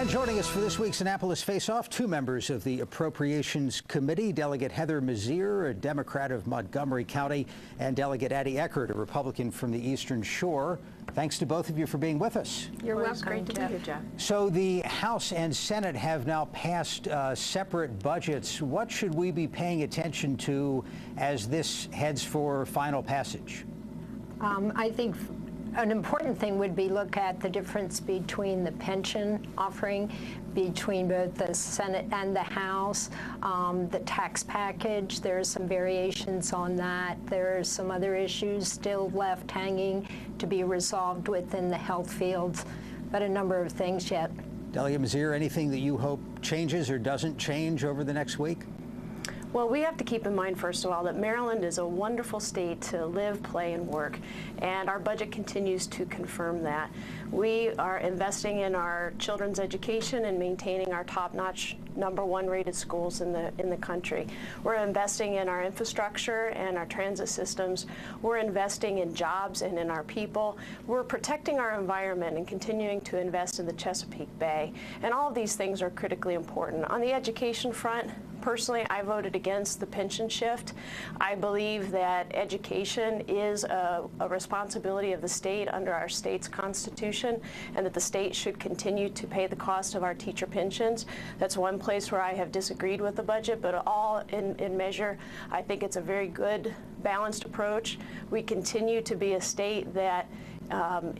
And joining us for this week's Annapolis Face-Off, two members of the Appropriations Committee, Delegate Heather Mizeur, a Democrat of Montgomery County, and Delegate Eckardt, a Republican from the Eastern Shore. Thanks to both of you for being with us. You're welcome. It's great to be here, Jeff. So the House and Senate have now passed separate budgets. What should we be paying attention to as this heads for final passage? I think an important thing would be look at the difference between the pension offering between both the Senate and the House, the tax package. There are some variations on that. There are some other issues still left hanging to be resolved within the health fields, but a number of things yet. Delegate Mizeur, anything that you hope changes or doesn't change over the next week? Well, we have to keep in mind, first of all, that Maryland is a wonderful state to live, play, and work, and our budget continues to confirm that. We are investing in our children's education and maintaining our top-notch #1 rated schools in the country. We're investing in our infrastructure and our transit systems. We're investing in jobs and in our people. We're protecting our environment and continuing to invest in the Chesapeake Bay. And all of these things are critically important. On the education front, personally, I voted against the pension shift. I believe that education is a responsibility of the state under our state's constitution, and that the state should continue to pay the cost of our teacher pensions. That's one place where I have disagreed with the budget, but all in measure, I think it's a very good, balanced approach. We continue to be a state that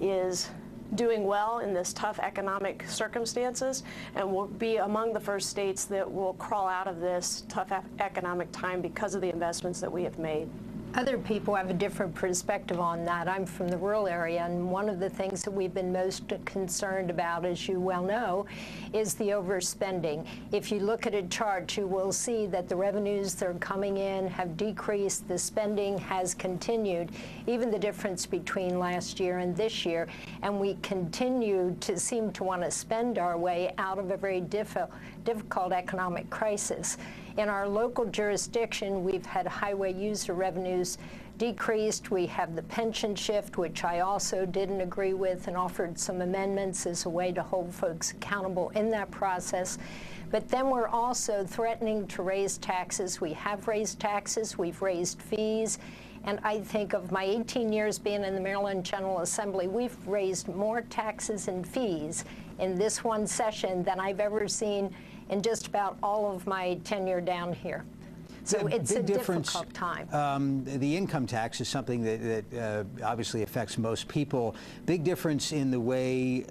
is doing well in this tough economic circumstances, and will be among the first states that will crawl out of this tough economic time because of the investments that we have made. Other people have a different perspective on that. I'm from the rural area, and one of the things that we've been most concerned about, as you well know, is the overspending. If you look at a chart, you will see that the revenues that are coming in have decreased, the spending has continued, even the difference between last year and this year, and we continue to seem to want to spend our way out of a very difficult economic crisis. In our local jurisdiction, we've had highway user revenues decreased. We have the pension shift, which I also didn't agree with and offered some amendments as a way to hold folks accountable in that process. But then we're also threatening to raise taxes. We have raised taxes, we've raised fees, and I think of my 18 years being in the Maryland General Assembly, we've raised more taxes and fees in this one session than I've ever seen in just about all of my tenure down here. So it's a difficult time. The income tax is something that obviously affects most people. Big difference in the way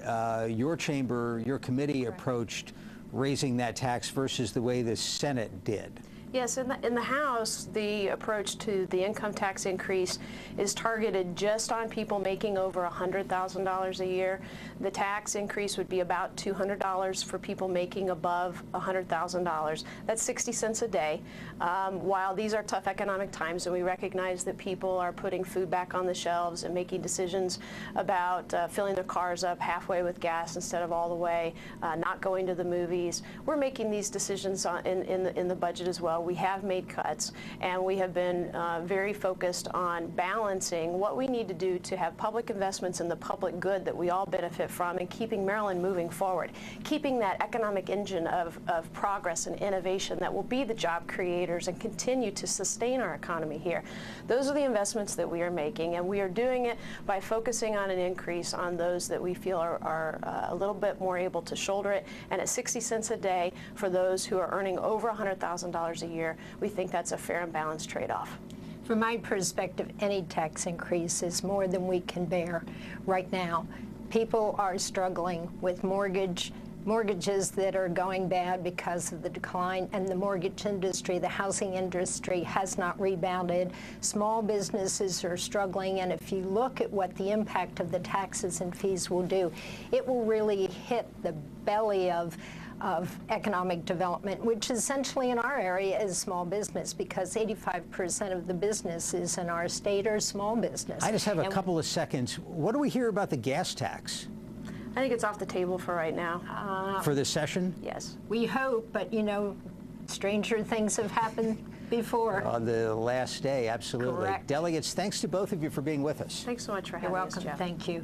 your chamber, your committee approached raising that tax versus the way the Senate did. Yes, in the House, the approach to the income tax increase is targeted just on people making over $100,000 a year. The tax increase would be about $200 for people making above $100,000. That's 60 cents a day. While these are tough economic times, and we recognize that people are putting food back on the shelves and making decisions about filling their cars up halfway with gas instead of all the way, not going to the movies, we're making these decisions in the budget as well. We have made cuts, and we have been very focused on balancing what we need to do to have public investments in the public good that we all benefit from, and keeping Maryland moving forward, keeping that economic engine of progress and innovation that will be the job creators and continue to sustain our economy here. Those are the investments that we are making, and we are doing it by focusing on an increase on those that we feel are a little bit more able to shoulder it, and at 60 cents a day for those who are earning over $100,000 a year, we think that's a fair and balanced trade-off. From my perspective, any tax increase is more than we can bear right now. People are struggling with mortgages that are going bad because of the decline, and the mortgage industry, the housing industry, has not rebounded. Small businesses are struggling, and if you look at what the impact of the taxes and fees will do, it will really hit the belly of economic development, which essentially in our area is small business, because 85% of the businesses in our state are small business. I just have a couple of seconds. What do we hear about the gas tax? I think it's off the table for right now. For this session? Yes. We hope, but you know, stranger things have happened before. On the last day, absolutely. Correct. Delegates, thanks to both of you for being with us. Thanks so much for having us, You're welcome. Jeff. Thank you.